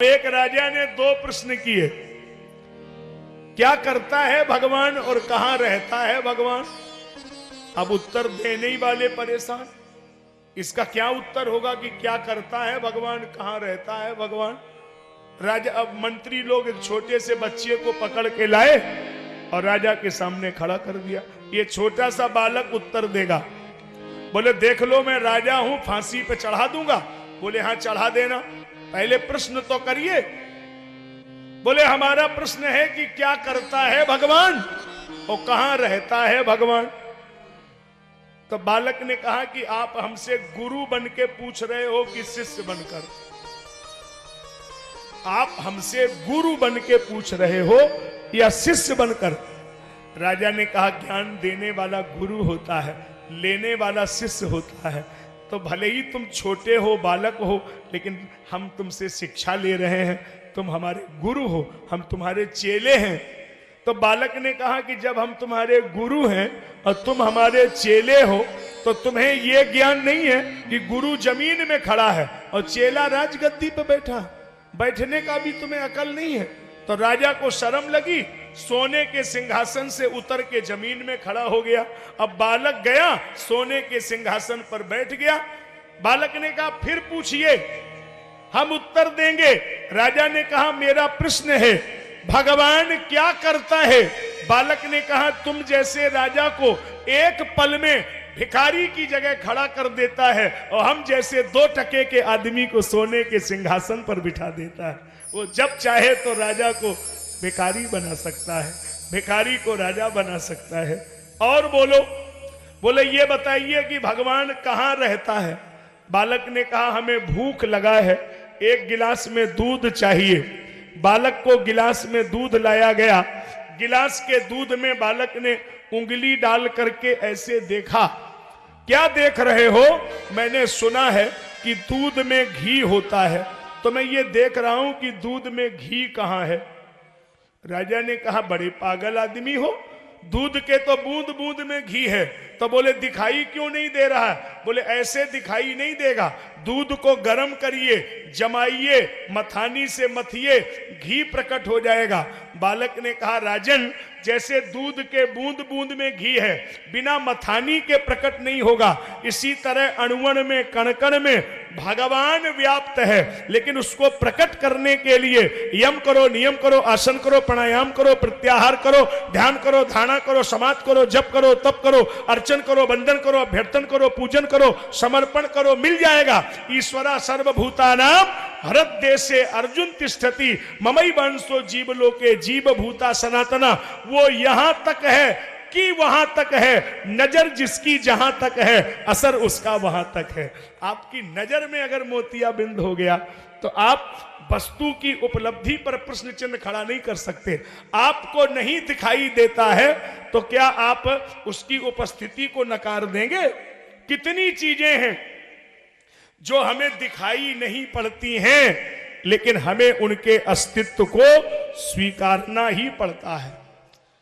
एक राजा ने दो प्रश्न किए, क्या करता है भगवान और कहां रहता है भगवान। अब उत्तर देने ही वाले परेशान, इसका क्या उत्तर होगा कि क्या करता है भगवान, कहां रहता है भगवान। राजा, अब मंत्री लोग एक छोटे से बच्चे को पकड़ के लाए और राजा के सामने खड़ा कर दिया। ये छोटा सा बालक उत्तर देगा। बोले देख लो मैं राजा हूं, फांसी पे चढ़ा दूंगा। बोले हाँ चढ़ा देना, पहले प्रश्न तो करिए। बोले हमारा प्रश्न है कि क्या करता है भगवान और कहां रहता है भगवान। तो बालक ने कहा कि आप हमसे गुरु बन के पूछ रहे हो कि शिष्य बनकर। आप हमसे गुरु बन के पूछ रहे हो या शिष्य बनकर। राजा ने कहा ज्ञान देने वाला गुरु होता है, लेने वाला शिष्य होता है। तो भले ही तुम छोटे हो, बालक हो, लेकिन हम तुमसे शिक्षा ले रहे हैं, तुम हमारे गुरु हो, हम तुम्हारे चेले हैं। तो बालक ने कहा कि जब हम तुम्हारे गुरु हैं और तुम हमारे चेले हो, तो तुम्हें यह ज्ञान नहीं है कि गुरु जमीन में खड़ा है और चेला राजगद्दी पर बैठा, बैठने का भी तुम्हें अकल नहीं है। तो राजा को शर्म लगी, सोने के सिंहासन से उतर के जमीन में खड़ा हो गया। अब बालक गया, सोने के सिंहासन पर बैठ गया। बालक ने कहा फिर पूछिए, हम उत्तर देंगे। राजा ने कहा मेरा प्रश्न है भगवान क्या करता है। बालक ने कहा तुम जैसे राजा को एक पल में भिखारी की जगह खड़ा कर देता है और हम जैसे 2 टके के आदमी को सोने के सिंहासन पर बिठा देता है। वो जब चाहे तो राजा को भिखारी बना सकता है, भिखारी को राजा बना सकता है। और बोले ये बताइए कि भगवान कहां रहता है। बालक ने कहा हमें भूख लगा है, एक गिलास में दूध चाहिए। बालक को गिलास में दूध लाया गया। गिलास के दूध में बालक ने उंगली डाल करके ऐसे देखा। क्या देख रहे हो। मैंने सुना है कि दूध में घी होता है, तो मैं ये देख रहा हूं कि दूध में घी कहां है। राजा ने कहा बड़े पागल आदमी हो, दूध के तो बूंद बूंद में घी है। तो बोले दिखाई क्यों नहीं दे रहा है। बोले ऐसे दिखाई नहीं देगा, दूध को गर्म करिए, जमाइए, मथानी से मथिए, घी प्रकट हो जाएगा। बालक ने कहा राजन, जैसे दूध के बूंद बूंद में घी है, बिना मथानी के प्रकट नहीं होगा, इसी तरह अणुअण में, कण कण में भगवान व्याप्त है। लेकिन उसको प्रकट करने के लिए यम करो, नियम करो, आसन करो, प्राणायाम करो, प्रत्याहार करो, ध्यान करो, धारणा करो, समाधि करो, जप करो, तप करो, अर्चन करो, वंदन करो, अभ्यर्थन करो, पूजन करो, समर्पण करो, मिल जाएगा। ईश्वरा सर्वभूतानां हृदयेशे अर्जुन तिष्ठति ममई वंशो जीवलोके जीव भूता सनातना। वो यहां तक है कि वहां तक है, नजर जिसकी जहां तक है, असर उसका वहां तक है। आपकी नजर में अगर मोतियाबिंद हो गया तो आप वस्तु की उपलब्धि पर प्रश्न चिन्ह खड़ा नहीं कर सकते। आपको नहीं दिखाई देता है तो क्या आप उसकी उपस्थिति को नकार देंगे। कितनी चीजें हैं जो हमें दिखाई नहीं पड़ती हैं, लेकिन हमें उनके अस्तित्व को स्वीकारना ही पड़ता है।